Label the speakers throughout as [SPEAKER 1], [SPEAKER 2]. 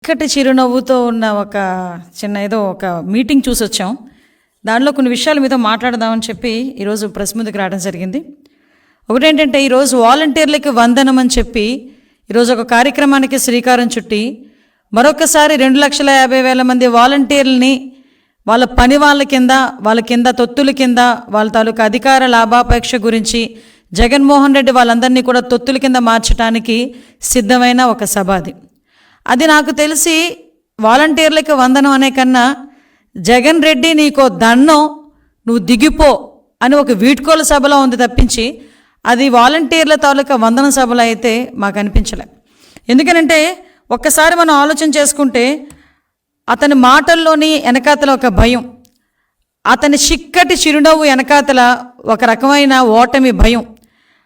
[SPEAKER 1] చక్కటి చిరునవ్వుతో ఉన్న ఒక చిన్న ఒక మీటింగ్ చూసొచ్చాం. దానిలో కొన్ని విషయాలు మీతో మాట్లాడదామని చెప్పి ఈరోజు ప్రెస్ ముందుకు రావడం జరిగింది. ఒకటేంటంటే ఈరోజు వాలంటీర్లకి వందనం అని చెప్పి ఈరోజు ఒక కార్యక్రమానికి శ్రీకారం చుట్టి మరొకసారి 2,50,000 మంది వాలంటీర్లని వాళ్ళ పని వాళ్ళ కింద తొత్తుల కింద వాళ్ళ తాలూకా అధికార లాభాపేక్ష గురించి జగన్మోహన్ రెడ్డి వాళ్ళందరినీ కూడా తొత్తుల కింద మార్చడానికి సిద్ధమైన ఒక సభ అది నాకు తెలిసి వాలంటీర్లకి వందనం అనే కన్నా జగన్ రెడ్డి నీకో దండం నువ్వు దిగిపో అని ఒక వీడ్కోలు సభలో ఉంది తప్పించి అది వాలంటీర్ల తాలూకా వందన సభలో అయితే మాకు అనిపించలే. ఎందుకనంటే ఒక్కసారి మనం ఆలోచన చేసుకుంటే అతని మాటల్లోని వెనకాతల ఒక భయం, అతని చిక్కటి చిరునవ్వు వెనకాతల ఒక రకమైన ఓటమి భయం,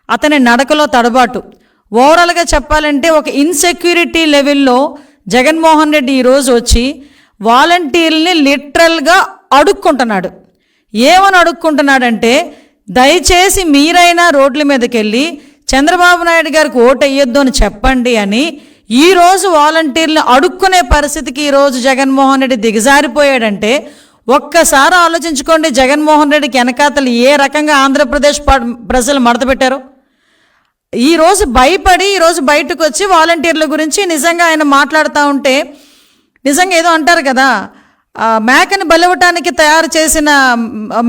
[SPEAKER 1] అతని నడకలో తడబాటు, ఓవరాల్గా చెప్పాలంటే ఒక ఇన్సెక్యూరిటీ లెవెల్లో జగన్మోహన్ రెడ్డి ఈరోజు వచ్చి వాలంటీర్లని లిటరల్గా అడుక్కుంటున్నాడు. ఏమని అడుక్కుంటున్నాడంటే, దయచేసి మీరైనా రోడ్ల మీదకి వెళ్ళి చంద్రబాబు నాయుడు గారికి ఓటు వేయొద్దు అని చెప్పండి అని ఈరోజు వాలంటీర్లను అడుక్కునే పరిస్థితికి ఈరోజు జగన్మోహన్ రెడ్డి దిగజారిపోయాడంటే ఒక్కసారి ఆలోచించుకోండి. జగన్మోహన్ రెడ్డికి వెనకాతలు ఏ రకంగా ఆంధ్రప్రదేశ్ ప్రజలు మడతపెట్టారో. ఈరోజు భయపడి ఈరోజు బయటకు వచ్చి వాలంటీర్ల గురించి నిజంగా ఆయన మాట్లాడుతూ ఉంటే నిజంగా ఏదో అంటారు కదా, మేకని బలివ్వటానికి తయారు చేసిన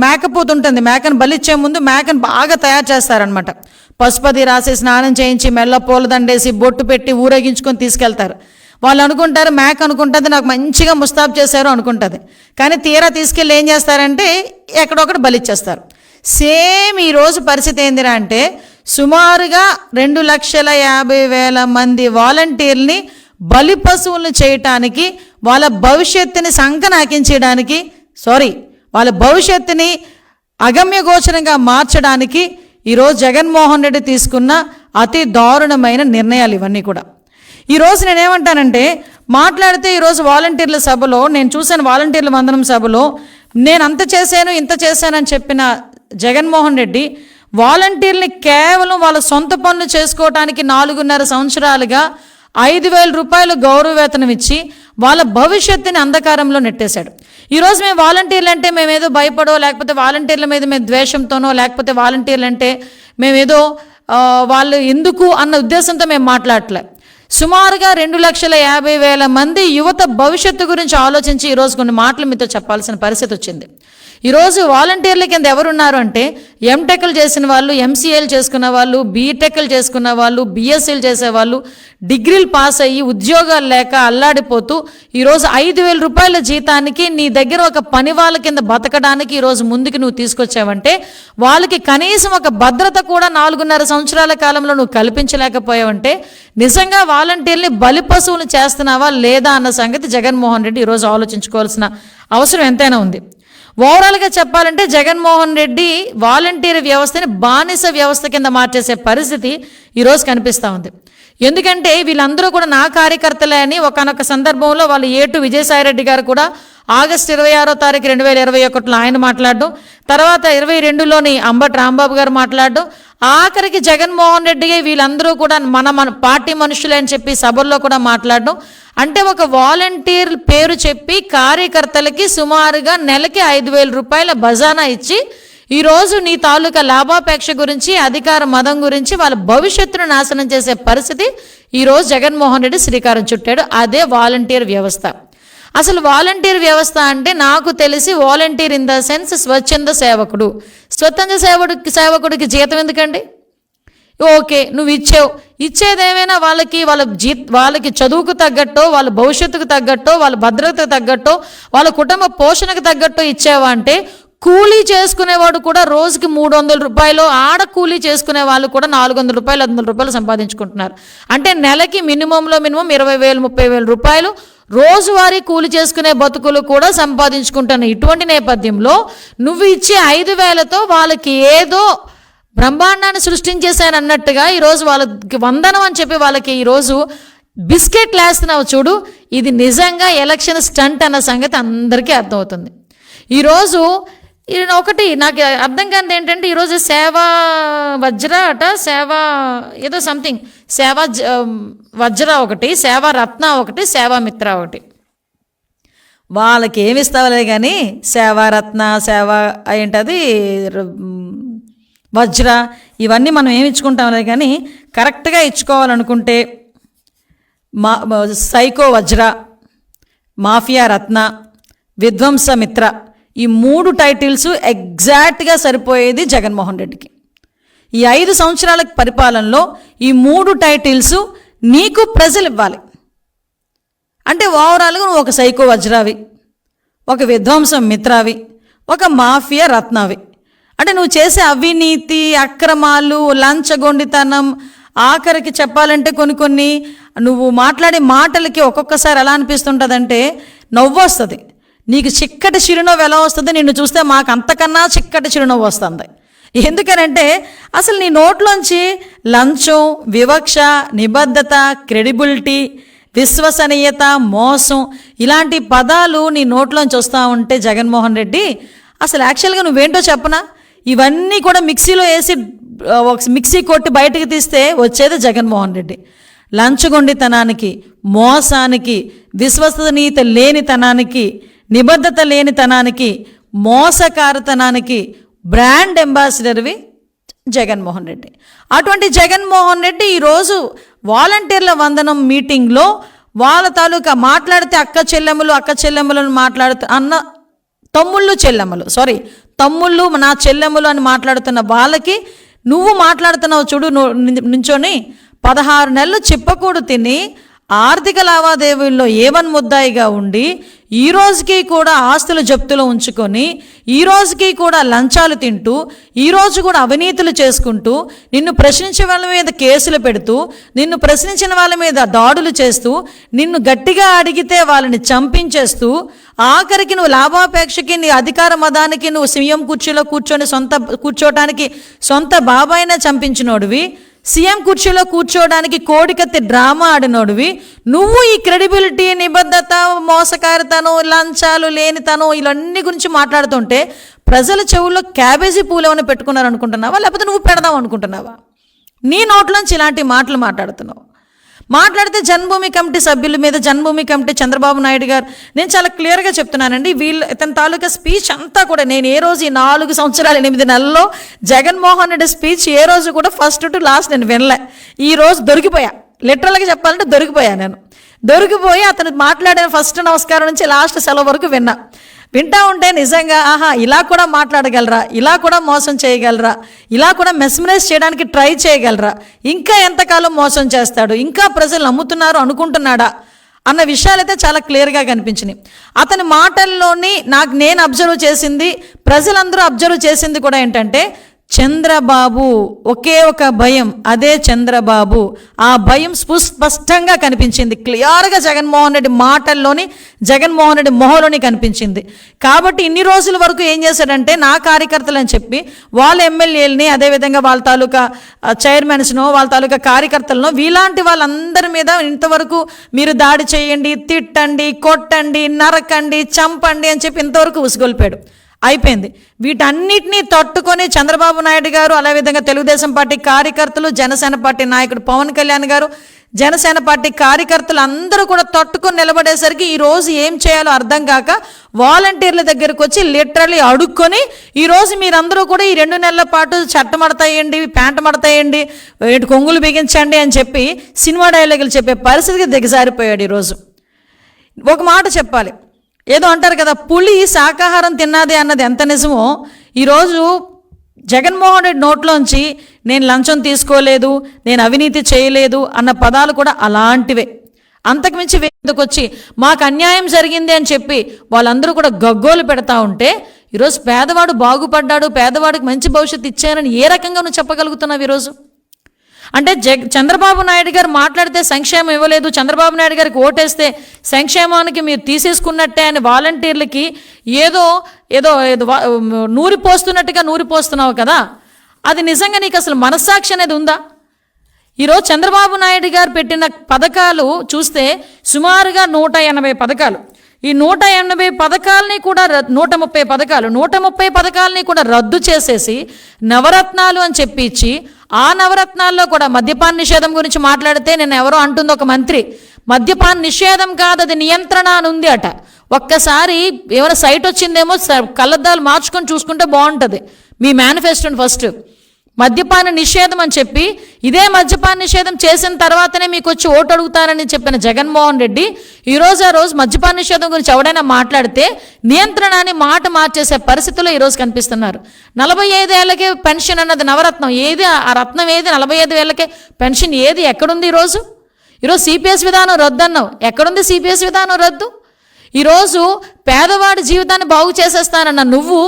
[SPEAKER 1] మేకపోతు ఉంటుంది, మేకను బలిచ్చే ముందు మేకను బాగా తయారు చేస్తారనమాట. పసుపది రాసి స్నానం చేయించి మెల్ల పూలదండేసి బొట్టు పెట్టి ఊరేగించుకొని తీసుకెళ్తారు. వాళ్ళు అనుకుంటారు, మేక అనుకుంటుంది నాకు మంచిగా ముస్తాబు చేశారు అనుకుంటుంది. కానీ తీరా తీసుకెళ్ళి ఏం చేస్తారంటే ఎక్కడొకటి బలిచ్చేస్తారు. సేమ్ ఈరోజు పరిస్థితి ఏందిరా అంటే సుమారుగా 2,50,000 మంది వాలంటీర్ని బలి పశువులను చేయటానికి, వాళ్ళ భవిష్యత్తుని సంకనాకించడానికి, వాళ్ళ భవిష్యత్తుని అగమ్యగోచరంగా మార్చడానికి ఈరోజు జగన్మోహన్ రెడ్డి తీసుకున్న అతి దారుణమైన నిర్ణయాలు ఇవన్నీ కూడా. ఈరోజు నేనేమంటానంటే, మాట్లాడితే ఈరోజు వాలంటీర్ల సభలో నేను చూశాను, వాలంటీర్ల వందనం సభలో నేను అంత చేశాను ఇంత చేశానని చెప్పిన జగన్మోహన్ రెడ్డి వాలంటీర్ని కేవలం వాళ్ళ సొంత పనులు చేసుకోవటానికి 4.5 సంవత్సరాలుగా 5,000 రూపాయలు గౌరవ వేతనం ఇచ్చి వాళ్ళ భవిష్యత్తుని అంధకారంలో నెట్టేశాడు. ఈరోజు మేము వాలంటీర్లు అంటే మేమేదో భయపడో, లేకపోతే వాలంటీర్ల మీద మేము ద్వేషంతోనో, లేకపోతే వాలంటీర్లు అంటే మేమేదో వాళ్ళు ఎందుకు అన్న ఉద్దేశంతో మేము మాట్లాడలే. సుమారుగా 2,50,000 మంది యువత భవిష్యత్తు గురించి ఆలోచించి ఈరోజు కొన్ని మాటలు మీతో చెప్పాల్సిన పరిస్థితి వచ్చింది. ఈరోజు వాలంటీర్ల కింద ఎవరున్నారు అంటే ఎంటెక్లు చేసిన వాళ్ళు, ఎంసీఏలు చేసుకున్న వాళ్ళు, బీటెక్లు చేసుకున్న వాళ్ళు, బీఎస్సీలు చేసేవాళ్ళు, డిగ్రీలు పాస్ అయ్యి ఉద్యోగాలు లేక అల్లాడిపోతూ ఈరోజు 5,000 రూపాయల జీతానికి నీ దగ్గర ఒక పని వాళ్ళ కింద బతకడానికి ఈరోజు ముందుకు నువ్వు తీసుకొచ్చావంటే వాళ్ళకి కనీసం ఒక భద్రత కూడా 4.5 సంవత్సరాల కాలంలో నువ్వు కల్పించలేకపోయావంటే నిజంగా వాలంటీర్ని బలి పశువులు చేస్తున్నావా లేదా అన్న సంగతి జగన్మోహన్ రెడ్డి ఈరోజు ఆలోచించుకోవాల్సిన అవసరం ఎంతైనా ఉంది. ఓవరాల్గా చెప్పాలంటే జగన్మోహన్ రెడ్డి వాలంటీర్ వ్యవస్థని బానిస వ్యవస్థ కింద మార్చేసే పరిస్థితి ఈరోజు కనిపిస్తూ ఉంది. ఎందుకంటే వీళ్ళందరూ కూడా నా కార్యకర్తలే అని ఒకనొక సందర్భంలో వాళ్ళు ఏటు విజయసాయిరెడ్డి గారు కూడా ఆగస్టు 26వ తారీఖు 2021లో ఆయన మాట్లాడడం, తర్వాత 22లోని అంబటి రాంబాబు గారు మాట్లాడడం, ఆఖరికి జగన్మోహన్ రెడ్డి వీళ్ళందరూ కూడా మన పార్టీ మనుషులే అని చెప్పి సభల్లో కూడా మాట్లాడడం. అంటే ఒక వాలంటీర్ పేరు చెప్పి కార్యకర్తలకి సుమారుగా నెలకి 5,000 రూపాయల బజానా ఇచ్చి ఈరోజు నీ తాలూకా లాభాపేక్ష గురించి, అధికార మదం గురించి వాళ్ళ భవిష్యత్తును నాశనం చేసే పరిస్థితి ఈరోజు జగన్మోహన్ రెడ్డి శ్రీకారం చుట్టాడు. అదే వాలంటీర్ వ్యవస్థ. అసలు వాలంటీర్ వ్యవస్థ అంటే నాకు తెలిసి వాలంటీర్ ఇన్ ద సెన్స్ స్వచ్ఛంద సేవకుడు. స్వచ్ఛంద సేవకుడికి జీతం ఎందుకండి? ఓకే, నువ్వు ఇచ్చేదేమైనా వాళ్ళకి చదువుకు తగ్గట్టో, వాళ్ళ భవిష్యత్తుకు తగ్గట్టో, వాళ్ళ భద్రతకు తగ్గట్టో, వాళ్ళ కుటుంబ పోషణకు తగ్గట్టో ఇచ్చావా అంటే కూలీ చేసుకునేవాడు కూడా రోజుకి 300 రూపాయలు, ఆడ కూలీ చేసుకునే వాళ్ళు కూడా 400 రూపాయలు 500 రూపాయలు సంపాదించుకుంటున్నారు. అంటే నెలకి మినిమంలో 20,000 30,000 రూపాయలు రోజువారీ కూలి చేసుకునే బతుకులు కూడా సంపాదించుకుంటున్నాయి. ఇటువంటి నేపథ్యంలో నువ్వు ఇచ్చే 5,000తో వాళ్ళకి ఏదో బ్రహ్మాండాన్ని సృష్టించేశానన్నట్టుగా ఈరోజు వాళ్ళకి వందనం అని చెప్పి వాళ్ళకి ఈరోజు బిస్కెట్లు వేస్తున్నావు చూడు. ఇది నిజంగా ఎలక్షన్ స్టంట్ అన్న సంగతి అందరికీ అర్థమవుతుంది. ఈరోజు ఒకటి నాకు అర్థం కానిది ఏంటంటే ఈరోజు సేవా వజ్ర సేవా ఏదో సంథింగ్ వజ్ర ఒకటి, సేవారత్న ఒకటి, సేవామిత్ర ఒకటి. వాళ్ళకి ఏమి ఇస్తావులే కానీ సేవారత్న, ఏంటది వజ్ర, ఇవన్నీ మనం ఏమి ఇచ్చుకుంటాంలే కానీ కరెక్ట్గా ఇచ్చుకోవాలనుకుంటే సైకో వజ్ర, మాఫియా రత్న, విధ్వంసమిత్ర, ఈ 3 టైటిల్స్ ఎగ్జాక్ట్గా సరిపోయేది జగన్మోహన్ రెడ్డికి. ఈ 5 సంవత్సరాల పరిపాలనలో ఈ 3 టైటిల్స్ నీకు ప్రజలు ఇవ్వాలి. అంటే ఓవరాల్గా నువ్వు ఒక సైకో వజ్రావి, ఒక విధ్వంసం మిత్రావి, ఒక మాఫియా రత్నావి. అంటే నువ్వు చేసే అవినీతి, అక్రమాలు, లంచగొండితనం, ఆఖరికి చెప్పాలంటే కొన్ని నువ్వు మాట్లాడే మాటలకి ఒక్కొక్కసారి ఎలా అనిపిస్తుంటుందంటే నవ్వు వస్తుంది. నీకు చిక్కటి చిరునవ్వు ఎలా వస్తుంది, నిన్ను చూస్తే మాకు అంతకన్నా చిక్కటి చిరునవ్వు వస్తుంది. ఎందుకనంటే అసలు నీ నోట్లోంచి లంచం, వివక్ష, నిబద్ధత, క్రెడిబిలిటీ, విశ్వసనీయత, మోసం, ఇలాంటి పదాలు నీ నోట్లోంచి వస్తూ ఉంటే జగన్మోహన్ రెడ్డి అసలు యాక్చువల్గా నువ్వేంటో చెప్పనా, ఇవన్నీ కూడా మిక్సీలో వేసి మిక్సీ కొట్టి బయటకు తీస్తే వచ్చేది జగన్మోహన్ రెడ్డి. లంచగొండితనానికి, మోసానికి, విశ్వసనీయత లేనితనానికి, నిబద్ధత లేనితనానికి, మోసకారతనానికి బ్రాండ్ అంబాసిడర్వి జగన్మోహన్ రెడ్డి. అటువంటి జగన్మోహన్ రెడ్డి ఈరోజు వాలంటీర్ల వందనం మీటింగ్లో వాళ్ళ తాలూకా మాట్లాడితే అక్క చెల్లెమ్మలను మాట్లాడుతూ తమ్ముళ్ళు నా చెల్లెమ్మలు అని మాట్లాడుతున్న వాళ్ళకి నువ్వు మాట్లాడుతున్నావు చూడు, నుంచొని 16 నెలలు చిప్పకూడు తిని ఆర్థిక లావాదేవీల్లో ఏవన్ ముద్దాయిగా ఉండి ఈ రోజుకి కూడా ఆస్తులు జప్తులో ఉంచుకొని ఈ రోజుకి కూడా లంచాలు తింటూ ఈ రోజు కూడా అవినీతులు చేసుకుంటూ నిన్ను ప్రశ్నించే వాళ్ళ మీద కేసులు పెడుతూ నిన్ను ప్రశ్నించిన వాళ్ళ మీద దాడులు చేస్తూ నిన్ను గట్టిగా అడిగితే వాళ్ళని చంపించేస్తూ ఆఖరికి నువ్వు లాభాపేక్షకి నీ అధికార మదానికి నువ్వు సీఎం కుర్చీలో కూర్చోటానికి సొంత బాబాయినే చంపించినోడివి, సీఎం కుర్చీలో కూర్చోవడానికి కోడికత్తి డ్రామా ఆడినోడివి నువ్వు ఈ క్రెడిబిలిటీ, నిబద్ధత, మోసకారితనం, లంచాలు లేనితనం ఇవన్నీ గురించి మాట్లాడుతుంటే ప్రజల చెవుల్లో క్యాబేజీ పూలు ఏమైనా పెట్టుకున్నారు అనుకుంటున్నావా, లేకపోతే నువ్వు పెడదాం అనుకుంటున్నావా? నీ నోట్లోంచి ఇలాంటి మాటలు మాట్లాడితే జన్మభూమి కమిటీ సభ్యుల మీద, జన్మభూమి కమిటీ చంద్రబాబు నాయుడు గారు, నేను చాలా క్లియర్గా చెప్తున్నానండి, ఇతని తాలూకా స్పీచ్ అంతా కూడా నేను ఏ రోజు ఈ 4 సంవత్సరాలు 8 నెలల్లో జగన్మోహన్ రెడ్డి స్పీచ్ ఏ రోజు కూడా ఫస్ట్ టు లాస్ట్ నేను వినలే. ఈ రోజు దొరికిపోయా, లిటరల్గా చెప్పాలంటే దొరికిపోయి అతను మాట్లాడిన ఫస్ట్ నమస్కారం నుంచి లాస్ట్ సెలవు వరకు వింటా ఉంటే నిజంగా ఇలా కూడా మాట్లాడగలరా, ఇలా కూడా మోసం చేయగలరా, ఇలా కూడా మెస్మరైజ్ చేయడానికి ట్రై చేయగలరా, ఇంకా ఎంతకాలం మోసం చేస్తాడు, ఇంకా ప్రజలు నమ్ముతున్నారు అనుకుంటున్నాడా అన్న విషయాలైతే చాలా క్లియర్గా కనిపించినాయి. అతని మాటల్లోని నేను అబ్జర్వ్ చేసింది, ప్రజలందరూ అబ్జర్వ్ చేసింది కూడా ఏంటంటే చంద్రబాబు, ఒకే ఒక భయం, అదే చంద్రబాబు. ఆ భయం స్పష్టంగా కనిపించింది, క్లియర్గా జగన్మోహన్ రెడ్డి మాటల్లోని, జగన్మోహన్ రెడ్డి మొహంలోని కనిపించింది. కాబట్టి ఇన్ని రోజుల వరకు ఏం చేశాడంటే నా కార్యకర్తలు అని చెప్పి వాళ్ళ ఎమ్మెల్యేలని, అదేవిధంగా వాళ్ళ తాలూకా చైర్మన్స్నో, వాళ్ళ తాలూకా కార్యకర్తలను, వీలాంటి వాళ్ళందరి మీద ఇంతవరకు మీరు దాడి చేయండి, తిట్టండి, కొట్టండి, నరకండి, చంపండి అని చెప్పి ఇంతవరకు ఉసుగొల్పాడు. అయిపోయింది. వీటన్నిటినీ తట్టుకొని చంద్రబాబు నాయుడు గారు, అదేవిధంగా తెలుగుదేశం పార్టీ కార్యకర్తలు, జనసేన పార్టీ నాయకుడు పవన్ కళ్యాణ్ గారు, జనసేన పార్టీ కార్యకర్తలు అందరూ కూడా తట్టుకొని నిలబడేసరికి ఈరోజు ఏం చేయాలో అర్థం కాక వాలంటీర్ల దగ్గరకు వచ్చి లిటరలీ అడుక్కొని ఈరోజు మీరందరూ కూడా ఈ 2 నెలల పాటు చట్ట మడతాయండి, ప్యాంటు మడతాయండి, కొంగులు బిగించండి అని చెప్పి సినిమా డైలాగులు చెప్పే పరిస్థితికి దిగజారిపోయాడు. ఈరోజు ఒక మాట చెప్పాలి, ఏదో అంటారు కదా, పులి శాకాహారం తిన్నది అన్నది ఎంత నిజమో ఈరోజు జగన్మోహన్ రెడ్డి నోట్లోంచి నేను లంచం తీసుకోలేదు, నేను అవినీతి చేయలేదు అన్న పదాలు కూడా అలాంటివే. అంతకుమించి వేదికకు వచ్చి మాకు అన్యాయం జరిగింది అని చెప్పి వాళ్ళందరూ కూడా గగ్గోలు పెడతా ఉంటే ఈరోజు పేదవాడు బాగుపడ్డాడు, పేదవాడికి మంచి భవిష్యత్తు ఇచ్చానని ఏ రకంగా నువ్వు చెప్పగలుగుతున్నావు ఈరోజు? అంటే చంద్రబాబు నాయుడు గారు మాట్లాడితే సంక్షేమం ఇవ్వలేదు, చంద్రబాబు నాయుడు గారికి ఓటేస్తే సంక్షేమానికి మీరు తీసేసుకున్నట్టే అని వాలంటీర్లకి ఏదో నూరిపోస్తున్నట్టుగా నూరిపోస్తున్నావు కదా, అది నిజంగా నీకు అసలు మనస్సాక్షి అనేది ఉందా? ఈరోజు చంద్రబాబు నాయుడు గారు పెట్టిన పథకాలు చూస్తే సుమారుగా 180 పథకాలు. ఈ 180 పథకాలని కూడా 130 పథకాలని కూడా రద్దు చేసేసి నవరత్నాలు అని చెప్పి ఇచ్చి ఆ నవరత్నాల్లో కూడా మద్యపాన నిషేధం గురించి మాట్లాడితే నేను ఎవరో అంటుంది ఒక మంత్రి, మద్యపాన నిషేధం కాదు అది నియంత్రణ అని ఉంది అట. ఒక్కసారి ఏమైనా సైట్ వచ్చిందేమో కళ్ళద్దాలు మార్చుకొని చూసుకుంటే బాగుంటుంది మీ మేనిఫెస్టోని. ఫస్ట్ మద్యపాన నిషేధం అని చెప్పి, ఇదే మద్యపాన నిషేధం చేసిన తర్వాతనే మీకు వచ్చి ఓటు అడుగుతారని చెప్పిన జగన్మోహన్ రెడ్డి ఈరోజు ఆ రోజు మద్యపాన నిషేధం గురించి ఎవడైనా మాట్లాడితే నియంత్రణ అని మాట మార్చేసే పరిస్థితుల్లో ఈరోజు కనిపిస్తున్నారు. 45 ఏళ్ళకే పెన్షన్ అన్నది నవరత్నం, ఏది ఆ రత్నం ఏది? 45 ఏళ్ళకే పెన్షన్ ఏది? ఎక్కడుంది ఈరోజు? సిపిఎస్ విధానం రద్దు అన్నావు, ఎక్కడుంది సిపిఎస్ విధానం రద్దు? ఈరోజు పేదవాడి జీవితాన్ని బాగు చేసేస్తానన్న నువ్వు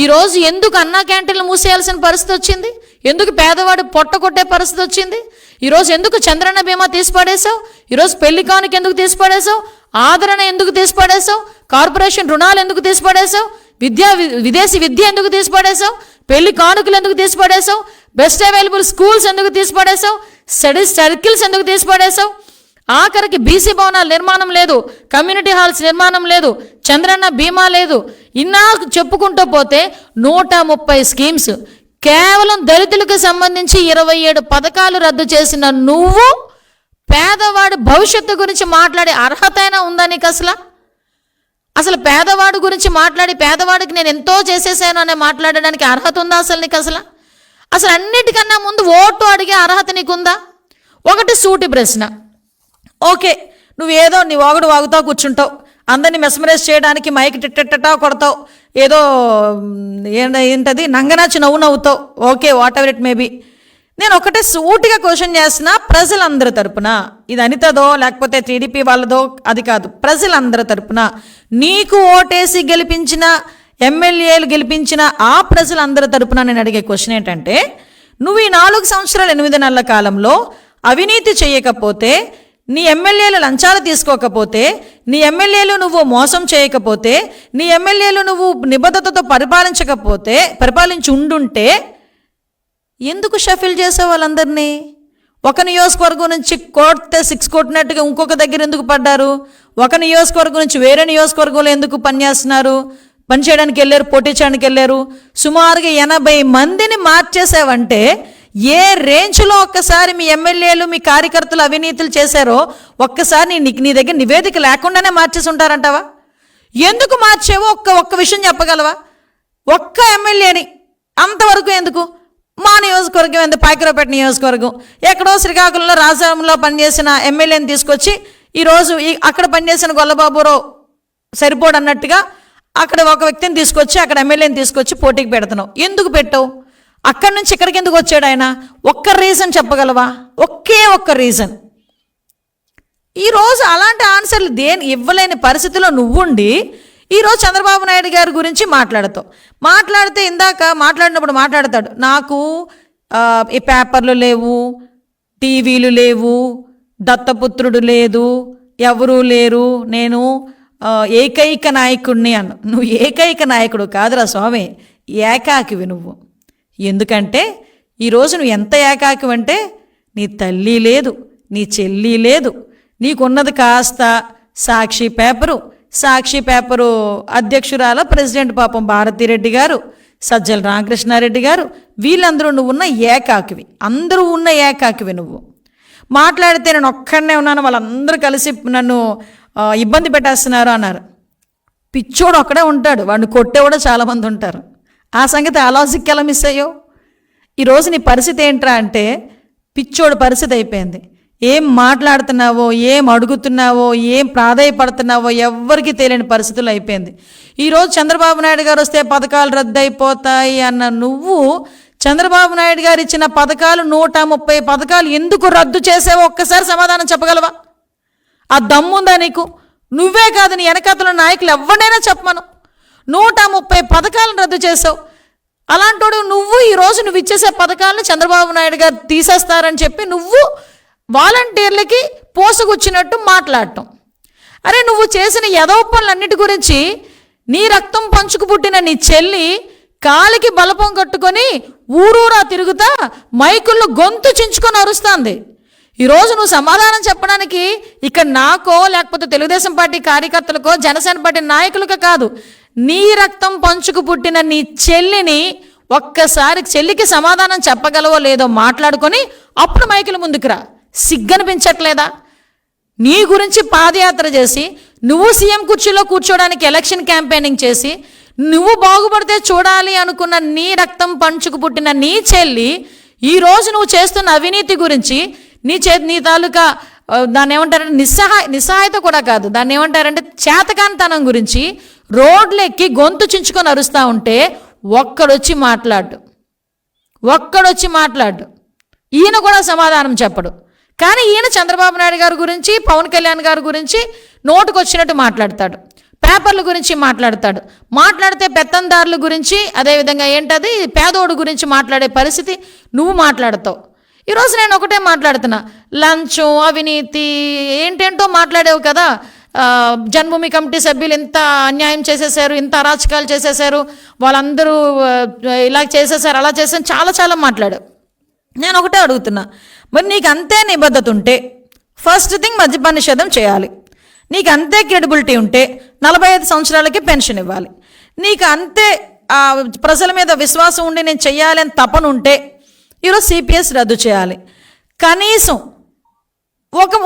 [SPEAKER 1] ఈరోజు ఎందుకు అన్నా క్యాంటీన్లు మూసేయాల్సిన పరిస్థితి వచ్చింది? ఎందుకు పేదవాడు పొట్ట కొట్టే పరిస్థితి వచ్చింది? ఈరోజు ఎందుకు చంద్రన్న బీమా తీసిపడేశావు? ఈరోజు పెళ్లి కానుక ఎందుకు తీసిపడేశావు? ఆదరణ ఎందుకు తీసిపడేశావు? కార్పొరేషన్ రుణాలు ఎందుకు తీసిపడేశావు? విదేశీ విద్య ఎందుకు తీసిపడేశావు? పెళ్లి కానుకలు ఎందుకు తీసిపడేశావు? బెస్ట్ అవైలబుల్ స్కూల్స్ ఎందుకు తీసిపడేశావు? స్టడీ సర్కిల్స్ ఎందుకు తీసిపడేశావు? ఆఖరికి బీసీ భవనాల నిర్మాణం లేదు, కమ్యూనిటీ హాల్స్ నిర్మాణం లేదు, చంద్రన్న బీమా లేదు. ఇన్నా చెప్పుకుంటూ పోతే 130 స్కీమ్స్, కేవలం దళితులకు సంబంధించి 27 పథకాలు రద్దు చేసిన నువ్వు పేదవాడి భవిష్యత్తు గురించి మాట్లాడే అర్హత అయినా ఉందా నీకు? అసలు పేదవాడి గురించి మాట్లాడి పేదవాడికి నేను ఎంతో చేసేసాను అనే మాట్లాడడానికి అర్హత ఉందా అసలు నీకు? అసలు అన్నిటికన్నా ముందు ఓటు అడిగే అర్హత నీకుందా? ఒకటి సూటి ప్రశ్న. ఓకే, నువ్వేదో నీ వాగుతావు, కూర్చుంటావు, అందరినీ మెస్మరైజ్ చేయడానికి మైక్ టిట్టా కొడతావు, ఏదో ఏంటది నంగనాచి నవ్వుతావు. Okay, whatever it maybe. నేను ఒకటే సూటిగా క్వశ్చన్ చేస్తున్నా ప్రజలందరి తరపున, ఇది అనితదో లేకపోతే టీడీపీ వాళ్ళదో అది కాదు, ప్రజలందరి తరపున నీకు ఓటేసి గెలిపించిన ఎమ్మెల్యేలు గెలిపించిన ఆ ప్రజలందరి తరపున నేను అడిగే క్వశ్చన్ ఏంటంటే, నువ్వు ఈ 4 సంవత్సరాలు 8 నెలల కాలంలో అవినీతి చేయకపోతే, నీ ఎమ్మెల్యేలు లంచాలు తీసుకోకపోతే, నీ ఎమ్మెల్యేలు నువ్వు మోసం చేయకపోతే, నీ ఎమ్మెల్యేలు నువ్వు నిబద్ధతతో పరిపాలించి ఉండుంటే ఎందుకు షఫిల్ చేసే వాళ్ళందరినీ? ఒక నియోజకవర్గం నుంచి కొడితే 6 కొట్టినట్టుగా ఇంకొక దగ్గర ఎందుకు పడ్డారు? ఒక నియోజకవర్గం నుంచి వేరే నియోజకవర్గంలో ఎందుకు పని చేయడానికి వెళ్ళారు, పోటీ చేయడానికి వెళ్ళారు? సుమారుగా 80 మందిని మార్చేసావంటే ఏ రేంజ్లో ఒక్కసారి మీ ఎమ్మెల్యేలు మీ కార్యకర్తలు అవినీతులు చేశారో ఒక్కసారి నీ దగ్గర నివేదిక లేకుండానే మార్చేసి ఉంటారంటావా? ఎందుకు మార్చేవో ఒక్క విషయం చెప్పగలవా? ఒక్క ఎమ్మెల్యేని అంతవరకు ఎందుకు? మా నియోజకవర్గం ఎందుకు? పాయకరావుపేట నియోజకవర్గం ఎక్కడో శ్రీకాకుళంలో రాజాంలో పనిచేసిన ఎమ్మెల్యేని తీసుకొచ్చి ఈరోజు అక్కడ పనిచేసిన గొల్లబాబురావు సరిపోడు అన్నట్టుగా అక్కడ ఒక వ్యక్తిని తీసుకొచ్చి అక్కడ ఎమ్మెల్యేని తీసుకొచ్చి పోటీకి పెడుతున్నావు. ఎందుకు పెట్టావు? అక్కడి నుంచి ఇక్కడికి ఎందుకు వచ్చాడు ఆయన? ఒక్క రీజన్ చెప్పగలవా? ఒకే ఒక్క రీజన్. ఈరోజు అలాంటి ఆన్సర్లు ఇవ్వలేని పరిస్థితిలో నువ్వుండి ఈరోజు చంద్రబాబు నాయుడు గారి గురించి మాట్లాడితే ఇందాక మాట్లాడినప్పుడు మాట్లాడతాడు, నాకు ఈ పేపర్లు లేవు, టీవీలు లేవు, దత్తపుత్రుడు లేదు, ఎవరూ లేరు, నేను ఏకైక నాయకుడిని అన్న. నువ్వు ఏకైక నాయకుడు కాదురా స్వామి, ఏకాకివి నువ్వు. ఎందుకంటే ఈరోజు నువ్వు ఎంత ఏకాకివి అంటే నీ తల్లి లేదు, నీ చెల్లి లేదు, నీకున్నది కాస్త సాక్షి పేపరు అధ్యక్షురాల ప్రెసిడెంట్ పాపం భారతిరెడ్డి గారు, సజ్జల రామకృష్ణారెడ్డి గారు, వీళ్ళందరూ నువ్వు ఉన్న ఏకాకివి, అందరూ ఉన్న ఏకాకివి నువ్వు. మాట్లాడితే నేను ఒక్కడనే ఉన్నాను, వాళ్ళందరూ కలిసి నన్ను ఇబ్బంది పెట్టేస్తున్నారు అన్నారు. పిచ్చోడు ఒక్కడే ఉంటాడు, వాడిని కొట్టేవాడు చాలామంది ఉంటారు. ఆ సంగతి ఆ లాజిక్ ఎలా మిస్ అయ్యో? ఈరోజు నీ పరిస్థితి ఏంట్రా అంటే పిచ్చోడు పరిస్థితి అయిపోయింది. ఏం మాట్లాడుతున్నావో, ఏం అడుగుతున్నావో, ఏం ప్రాధాయపడుతున్నావో ఎవ్వరికీ తెలియని పరిస్థితులు అయిపోయింది. ఈరోజు చంద్రబాబు నాయుడు గారు వస్తే పథకాలు రద్దయిపోతాయి అన్న నువ్వు చంద్రబాబు నాయుడు గారు ఇచ్చిన పథకాలు 130 పథకాలు ఎందుకు రద్దు చేసావో ఒక్కసారి సమాధానం చెప్పగలవా? ఆ దమ్ముందా నీకు? నువ్వే కాదు, నీ వెనకాతల నాయకులు ఎవరినైనా చెప్పమను. 130 పథకాలను రద్దు చేసావు. అలాంటోడు నువ్వు ఈరోజు నువ్వు ఇచ్చేసే పథకాలను చంద్రబాబు నాయుడు గారు తీసేస్తారని చెప్పి నువ్వు వాలంటీర్లకి పోసుకొచ్చినట్టు మాట్లాడటం. అరే, నువ్వు చేసిన ఎదవ పనులన్నిటి గురించి నీ రక్తం పంచుకు పుట్టిన నీ చెల్లి కాలికి బలపం కట్టుకొని ఊరూరా తిరుగుతా మైకుల్లో గొంతు చించుకొని అరుస్తుంది. ఈరోజు నువ్వు సమాధానం చెప్పడానికి ఇక్కడ నాకో లేకపోతే తెలుగుదేశం పార్టీ కార్యకర్తలకో జనసేన పార్టీ నాయకులకో కాదు, నీ రక్తం పంచుకు పుట్టిన నీ చెల్లిని ఒక్కసారి చెల్లికి సమాధానం చెప్పగలవో లేదో మాట్లాడుకొని అప్పుడు మైకుల ముందుకు రా. సిగ్గనిపించట్లేదా? నీ గురించి పాదయాత్ర చేసి, నువ్వు సీఎం కుర్చీలో కూర్చోడానికి ఎలక్షన్ క్యాంపెయినింగ్ చేసి, నువ్వు బాగుపడితే చూడాలి అనుకున్న నీ రక్తం పంచుకు పుట్టిన నీ చెల్లి ఈరోజు నువ్వు చేస్తున్న అవినీతి గురించి, నీ తాలూకా దాన్ని ఏమంటారంటే నిస్సహాయత కూడా కాదు, దాన్ని ఏమంటారంటే చేతకానితనం గురించి రోడ్లెక్కి గొంతు చించుకొని అరుస్తూ ఉంటే ఒక్కడొచ్చి మాట్లాడు. ఈయన కూడా సమాధానం చెప్పడు. కానీ ఈయన చంద్రబాబు నాయుడు గారి గురించి, పవన్ కళ్యాణ్ గారి గురించి నోటుకు వచ్చినట్టు మాట్లాడతాడు. పేపర్ల గురించి మాట్లాడితే పెత్తందారుల గురించి, అదేవిధంగా ఏంటది పేదోడు గురించి మాట్లాడే పరిస్థితి నువ్వు మాట్లాడతావు. ఈరోజు నేను ఒకటే మాట్లాడుతున్నా, లంచం, అవినీతి ఏంటేంటో మాట్లాడేవు కదా. జన్మభూమి కమిటీ సభ్యులు ఇంత అన్యాయం చేసేసారు, ఇంత అరాచకాలు చేసేసారు, వాళ్ళందరూ ఇలా చేసేసారు, అలా చేశారు, చాలా మాట్లాడావు. నేను ఒకటే అడుగుతున్నా, మరి నీకు అంతే నిబద్ధత ఉంటే ఫస్ట్ థింగ్ మద్యపాన నిషేధం చేయాలి. నీకు అంతే క్రెడిబిలిటీ ఉంటే 45 సంవత్సరాలకి పెన్షన్ ఇవ్వాలి. నీకు అంతే ప్రజల మీద విశ్వాసం ఉండి నేను చెయ్యాలి అని తపన ఉంటే ఈరోజు సిపిఎస్ రద్దు చేయాలి. కనీసం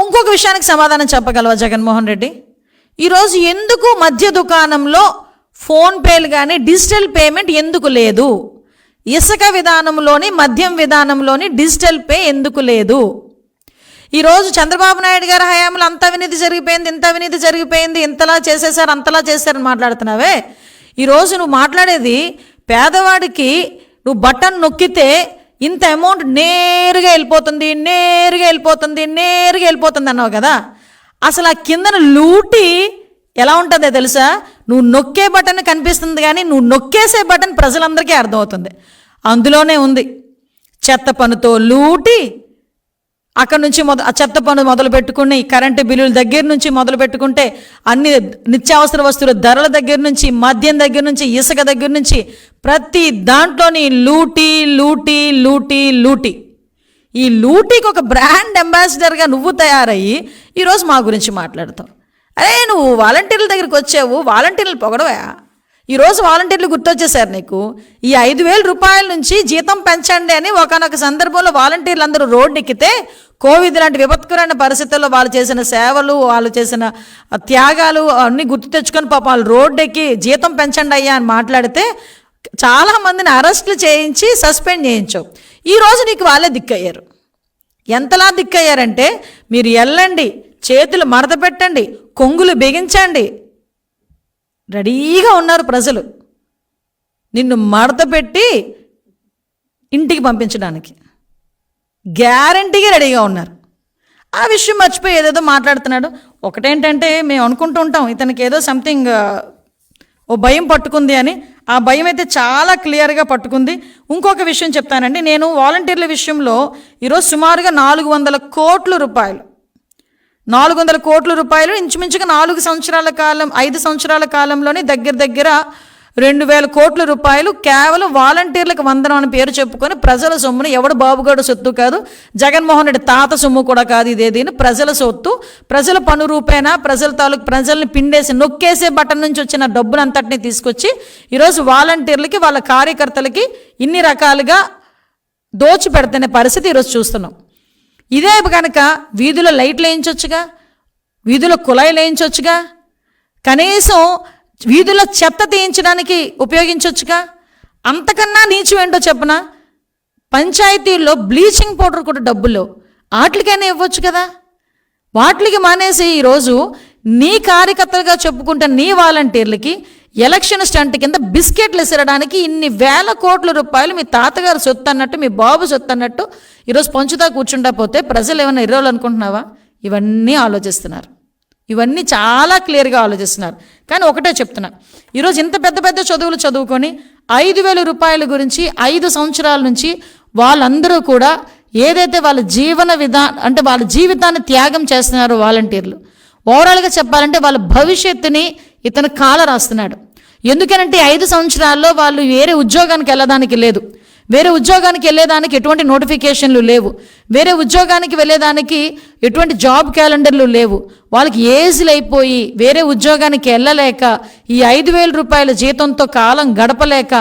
[SPEAKER 1] ఇంకొక విషయానికి సమాధానం చెప్పగలవా జగన్మోహన్ రెడ్డి? ఈరోజు ఎందుకు మద్య దుకాణంలో ఫోన్పేలు కానీ డిజిటల్ పేమెంట్ ఎందుకు లేదు? ఇసుక విధానంలోని, మద్యం విధానంలోని డిజిటల్ పే ఎందుకు లేదు? ఈరోజు చంద్రబాబు నాయుడు గారి హయాంలో అంత అవినీతి జరిగిపోయింది, ఇంత అవినీతి జరిగిపోయింది, ఇంతలా చేసేసారు, అంతలా చేశారని మాట్లాడుతున్నావే. ఈరోజు నువ్వు మాట్లాడేది పేదవాడికి నువ్వు బటన్ నొక్కితే ఇంత అమౌంట్ నేరుగా వెళ్ళిపోతుంది అన్నావు కదా. అసలు ఆ కిందన లూటి ఎలా ఉంటుందో తెలుసా? నువ్వు నొక్కే బటన్ కనిపిస్తుంది కానీ నువ్వు నొక్కేసే బటన్ ప్రజలందరికీ అర్థమవుతుంది. అందులోనే ఉంది చెత్త పన్నుతో లూటి. అక్కడ నుంచి చెత్త పన్ను మొదలు పెట్టుకుని కరెంటు బిల్లుల దగ్గర నుంచి మొదలు పెట్టుకుంటే అన్ని నిత్యావసర వస్తువుల ధరల దగ్గర నుంచి, మద్యం దగ్గర నుంచి, ఇసుక దగ్గర నుంచి ప్రతి దాంట్లోని లూటీ. ఈ లూటీకి ఒక బ్రాండ్ అంబాసిడర్గా నువ్వు తయారయ్యి ఈరోజు మా గురించి మాట్లాడతావు. అరే నువ్వు వాలంటీర్ల దగ్గరికి వచ్చావు, వాలంటీర్లు పొగడవా? ఈరోజు వాలంటీర్లు గుర్తొచ్చేసారు నీకు. ఈ 5,000 రూపాయల నుంచి జీతం పెంచండి అని ఒకనొక సందర్భంలో వాలంటీర్లు అందరూ రోడ్డు ఎక్కితే, కోవిడ్ లాంటి విపత్కరమైన పరిస్థితుల్లో వాళ్ళు చేసిన సేవలు, వాళ్ళు చేసిన త్యాగాలు అన్నీ గుర్తు తెచ్చుకొని పాపం వాళ్ళు రోడ్డు ఎక్కి జీతం పెంచండి అయ్యా అని మాట్లాడితే చాలామందిని అరెస్టులు చేయించి సస్పెండ్ చేయించావు. ఈరోజు నీకు వాళ్ళే దిక్కయ్యారు. ఎంతలా దిక్కయ్యారంటే, మీరు వెళ్ళండి, చేతులు మడత పెట్టండి, కొంగులు బిగించండి, రెడీగా ఉన్నారు ప్రజలు నిన్ను మడత పెట్టి ఇంటికి పంపించడానికి. గ్యారంటీగా రెడీగా ఉన్నారు. ఆ విషయం మర్చిపోయి ఏదేదో మాట్లాడుతున్నాడు. ఒకటేంటంటే మేము అనుకుంటూ ఉంటాం ఇతనికి ఏదో సంథింగ్ ఓ భయం పట్టుకుంది అని. ఆ భయం అయితే చాలా క్లియర్గా పట్టుకుంది. ఇంకొక విషయం చెప్తానండి, నేను వాలంటీర్ల విషయంలో ఈరోజు సుమారుగా 400 కోట్ల రూపాయలు ఇంచుమించుగా 5 సంవత్సరాల కాలంలోనే దగ్గర 2,000 కోట్ల రూపాయలు కేవలం వాలంటీర్లకు వందనం అని పేరు చెప్పుకొని ప్రజల సొమ్ముని, ఎవడు బాబుగాడు సొత్తు కాదు, జగన్మోహన్ రెడ్డి తాత సొమ్ము కూడా కాదు, ఇదేదీని ప్రజల సొత్తు, ప్రజల పన్ను రూపేనా ప్రజల్ని పిండేసి నొక్కేసే బటన్ నుంచి వచ్చిన డబ్బునంతటిని తీసుకొచ్చి ఈరోజు వాలంటీర్లకి, వాళ్ళ కార్యకర్తలకి ఇన్ని రకాలుగా దోచి పెడుతున్న పరిస్థితి ఈరోజు చూస్తున్నాం. ఇదే కనుక వీధుల లైట్లు వేయించవచ్చుగా, వీధుల కుళాయిలు వేయించవచ్చుగా, కనీసం వీధుల చెత్త తీయించడానికి ఉపయోగించవచ్చుగా. అంతకన్నా నీచం ఏంటో చెప్పనా, పంచాయతీల్లో బ్లీచింగ్ పౌడర్ కూడా డబ్బులు వాటికైనా ఇవ్వచ్చు కదా. వాటికి మానేసి ఈరోజు నీ కార్యకర్తలుగా చెప్పుకుంటున్న నీ వాలంటీర్లకి ఎలక్షన్ స్టంట్ కింద బిస్కెట్లు ఇసరడానికి ఇన్ని వేల కోట్ల రూపాయలు మీ తాతగారు సొత్తు అన్నట్టు, మీ బాబు సొత్తు అన్నట్టు ఈరోజు పంచుతా కూర్చుంటా పోతే ప్రజలు ఏమైనా ఇర్రోలు అనుకుంటున్నావా? ఇవన్నీ ఆలోచిస్తున్నారు, ఇవన్నీ చాలా క్లియర్గా ఆలోచిస్తున్నారు. కానీ ఒకటే చెప్తున్నా, ఈరోజు ఇంత పెద్ద చదువులు చదువుకొని 5,000 రూపాయల గురించి 5 సంవత్సరాల నుంచి వాళ్ళందరూ కూడా ఏదైతే వాళ్ళ అంటే వాళ్ళ జీవితాన్ని త్యాగం చేస్తున్నారో వాలంటీర్లు, ఓవరాల్గా చెప్పాలంటే వాళ్ళ భవిష్యత్తుని ఇతను కాల రాస్తున్నాడు. ఎందుకనంటే 5 సంవత్సరాల్లో వాళ్ళు వేరే ఉద్యోగానికి వెళ్ళడానికి లేదు, వేరే ఉద్యోగానికి వెళ్ళేదానికి ఎటువంటి నోటిఫికేషన్లు లేవు, వేరే ఉద్యోగానికి వెళ్ళేదానికి ఎటువంటి జాబ్ క్యాలెండర్లు లేవు. వాళ్ళకి ఏజ్లు అయిపోయి వేరే ఉద్యోగానికి వెళ్ళలేక ఈ 5,000 రూపాయల జీతంతో కాలం గడపలేక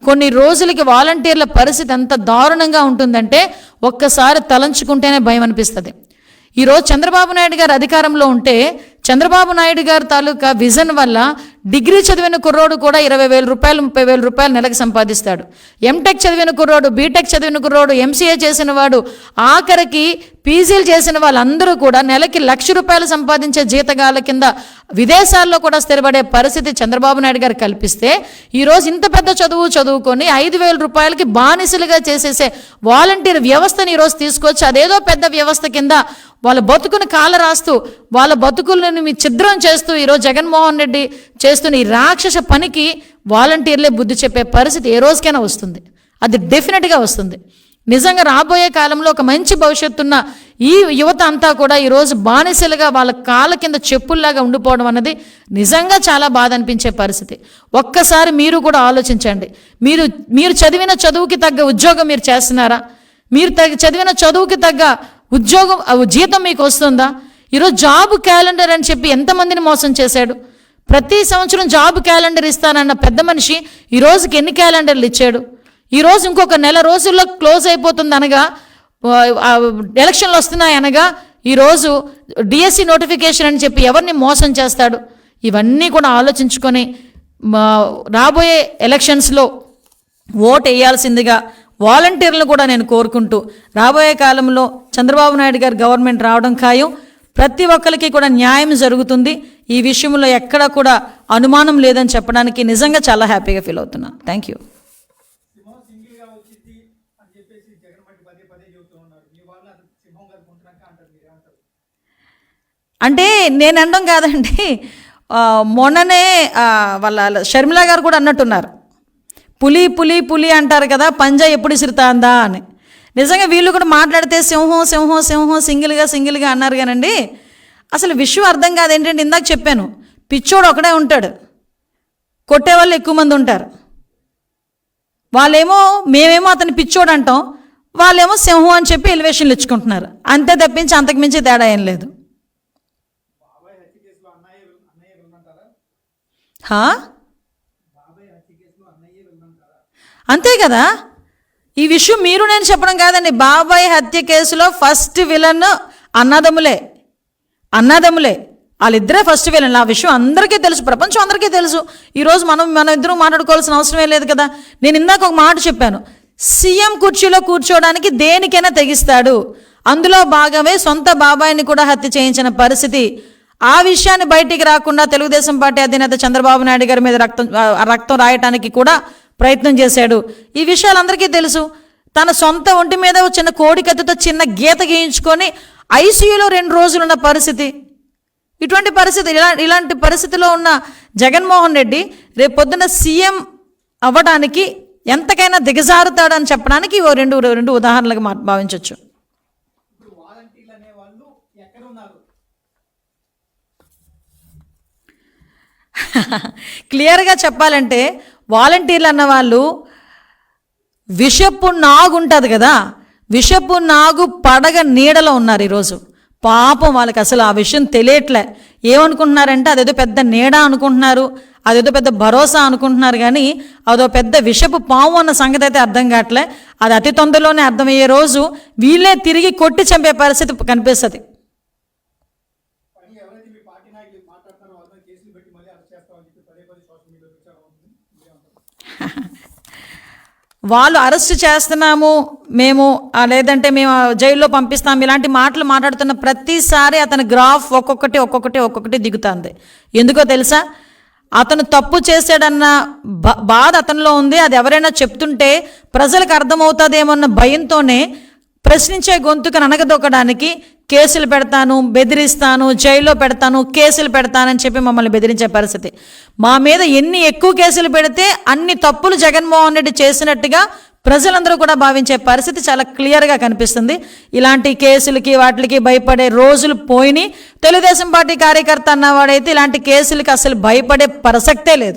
[SPEAKER 1] కొన్ని రోజులకి వాలంటీర్ల పరిస్థితి ఎంత దారుణంగా ఉంటుందంటే ఒక్కసారి తలంచుకుంటేనే భయం అనిపిస్తుంది. ఈరోజు చంద్రబాబు నాయుడు గారు అధికారంలో ఉంటే చంద్రబాబు నాయుడు గారి తాలూకా విజన్ వల్ల డిగ్రీ చదివిన కుర్రోడు కూడా 20,000 రూపాయలు 30,000 రూపాయలు నెలకు సంపాదిస్తాడు. ఎంటెక్ చదివిన కుర్రోడు, బీటెక్ చదివిన కుర్రోడు, ఎంసీఏ చేసిన వాడు, ఆఖరికి పీజీలు చేసిన వాళ్ళందరూ కూడా నెలకి 1,00,000 రూపాయలు సంపాదించే జీతగాళ్ళ కింద విదేశాల్లో కూడా స్థిరపడే పరిస్థితి చంద్రబాబు నాయుడు గారు కల్పిస్తే ఈరోజు ఇంత పెద్ద చదువుకొని 5,000 రూపాయలకి బానిసలుగా చేసేసే వాలంటీర్ వ్యవస్థని ఈరోజు తీసుకొచ్చి అదేదో పెద్ద వ్యవస్థ కింద వాళ్ళ బతుకుని కాల రాస్తూ వాళ్ళ బతుకులను మీ ఛిద్రం చేస్తూ ఈరోజు జగన్మోహన్ రెడ్డి చేస్తున్న ఈ రాక్షస పనికి వాలంటీర్లే బుద్ధి చెప్పే పరిస్థితి ఏ రోజుకైనా వస్తుంది. అది డెఫినెట్గా వస్తుంది. నిజంగా రాబోయే కాలంలో ఒక మంచి భవిష్యత్తున్న ఈ యువత అంతా కూడా ఈరోజు బానిసలుగా వాళ్ళ కాళ్ళ కింద చెప్పుల్లాగా ఉండిపోవడం అన్నది నిజంగా చాలా బాధ అనిపించే పరిస్థితి. ఒక్కసారి మీరు కూడా ఆలోచించండి. మీరు చదివిన చదువుకి తగ్గ ఉద్యోగం మీరు చేస్తున్నారా? మీరు చదివిన చదువుకి తగ్గ ఉద్యోగం జీతం మీకు వస్తుందా? ఈరోజు జాబ్ క్యాలెండర్ అని చెప్పి ఎంతమందిని మోసం చేశాడు. ప్రతి సంవత్సరం జాబ్ క్యాలెండర్ ఇస్తానన్న పెద్ద మనిషి ఈ రోజుకి ఎన్ని క్యాలెండర్లు ఇచ్చాడు? ఈరోజు ఇంకొక నెల రోజుల్లో క్లోజ్ అయిపోతుంది అనగా, ఎలక్షన్లు వస్తున్నాయి అనగా ఈరోజు డిఎస్సి నోటిఫికేషన్ అని చెప్పి ఎవరిని మోసం చేస్తాడు? ఇవన్నీ కూడా ఆలోచించుకొని రాబోయే ఎలక్షన్స్లో ఓటు వేయాల్సిందిగా వాలంటీర్లను కూడా నేను కోరుకుంటూ, రాబోయే కాలంలో చంద్రబాబు నాయుడు గారు గవర్నమెంట్ రావడం ఖాయం. ప్రతి ఒక్కరికి కూడా న్యాయం జరుగుతుంది. ఈ విషయంలో ఎక్కడ కూడా అనుమానం లేదని చెప్పడానికి నిజంగా చాలా హ్యాపీగా ఫీల్ అవుతున్నాను. Thank you. అంటే నేను అనడం కాదండి, మొన్ననే వాళ్ళ షర్మిల గారు కూడా అన్నట్టున్నారు, పులి పులి పులి అంటారు కదా, పంజా ఎప్పుడు ఇసురుతాందా అని. నిజంగా వీళ్ళు కూడా మాట్లాడితే సింహం సింహం సింహం సింగిల్గా అన్నారు కానండి. అసలు విషయం అర్థం కాదు. ఏంటంటే ఇందాక చెప్పాను, పిచ్చోడు ఒకడే ఉంటాడు, కొట్టేవాళ్ళు ఎక్కువ మంది ఉంటారు. వాళ్ళేమో మేమేమో అతని పిచ్చోడు అంటాం, వాళ్ళేమో సింహం అని చెప్పి ఎలివేషన్లు ఇచ్చుకుంటున్నారు. అంతే తప్పించి అంతకుమించి తేడా ఏం లేదు. అంతే కదా. ఈ విషయం మీరు నేను చెప్పడం కాదండి. బాబాయ్ హత్య కేసులో ఫస్ట్ విలన్ అన్నదమ్ములే. వాళ్ళిద్దరే ఫస్ట్ విలన్. ఆ విషయం అందరికీ తెలుసు, ప్రపంచం అందరికీ తెలుసు. ఈరోజు మనం ఇద్దరం మాట్లాడుకోవాల్సిన అవసరమే లేదు కదా. నేను ఇందాక ఒక మాట చెప్పాను, సీఎం కుర్చీలో కూర్చోవడానికి దేనికైనా తెగిస్తాడు. అందులో భాగమే సొంత బాబాయిని కూడా హత్య చేయించిన పరిస్థితి. ఆ విషయాన్ని బయటికి రాకుండా తెలుగుదేశం పార్టీ అధినేత చంద్రబాబు నాయుడు గారి మీద రక్తం రాయటానికి కూడా ప్రయత్నం చేశాడు. ఈ విషయాలు అందరికీ తెలుసు. తన సొంత ఒంటి మీద చిన్న కోడికత్తుతో చిన్న గీత గీయించుకొని ఐసీయూలో 2 రోజులున్న పరిస్థితి. ఇలాంటి పరిస్థితిలో ఉన్న జగన్మోహన్ రెడ్డి రేపు పొద్దున్న సీఎం అవ్వడానికి ఎంతకైనా దిగజారుతాడని చెప్పడానికి రెండు ఉదాహరణలుగా భావించవచ్చు. క్లియర్గా చెప్పాలంటే వాలంటీర్లు అన్న వాళ్ళు విషపు నాగు ఉంటుంది కదా, విషపు నాగు పడగ నీడలో ఉన్నారు ఈరోజు. పాపం వాళ్ళకి అసలు ఆ విషయం తెలియట్లే. ఏమనుకుంటున్నారంటే అదేదో పెద్ద నీడ అనుకుంటున్నారు, అదేదో పెద్ద భరోసా అనుకుంటున్నారు. కానీ అదో పెద్ద విషపు పాము అన్న సంగతి అయితే అర్థం కావట్లే. అది అతి తొందరలోనే అర్థమయ్యే రోజు వీళ్ళే తిరిగి కొట్టి చంపే పరిస్థితి కనిపిస్తుంది. వాళ్ళు అరెస్ట్ చేస్తున్నాము మేము, లేదంటే మేము జైల్లో పంపిస్తాము, ఇలాంటి మాటలు మాట్లాడుతున్న ప్రతిసారి అతని గ్రాఫ్ ఒక్కొక్కటి దిగుతుంది. ఎందుకో తెలుసా? అతను తప్పు చేశాడన్న బాధ అతనిలో ఉంది. అది ఎవరైనా చెప్తుంటే ప్రజలకు అర్థమవుతుందేమన్న భయంతోనే ప్రశ్నించే గొంతుకు అనగదొక్కడానికి కేసులు పెడతాను, బెదిరిస్తాను, జైల్లో పెడతాను, కేసులు పెడతానని చెప్పి మమ్మల్ని బెదిరించే పరిస్థితి. మా మీద ఎన్ని ఎక్కువ కేసులు పెడితే అన్ని తప్పులు జగన్మోహన్ రెడ్డి చేసినట్టుగా ప్రజలందరూ కూడా భావించే పరిస్థితి చాలా క్లియర్గా కనిపిస్తుంది. ఇలాంటి కేసులకి వాటికి భయపడే రోజులు పోయినాయి. తెలుగుదేశం పార్టీ కార్యకర్త అన్నవాడైతే ఇలాంటి కేసులకి అసలు భయపడే ప్రసక్తే లేదు.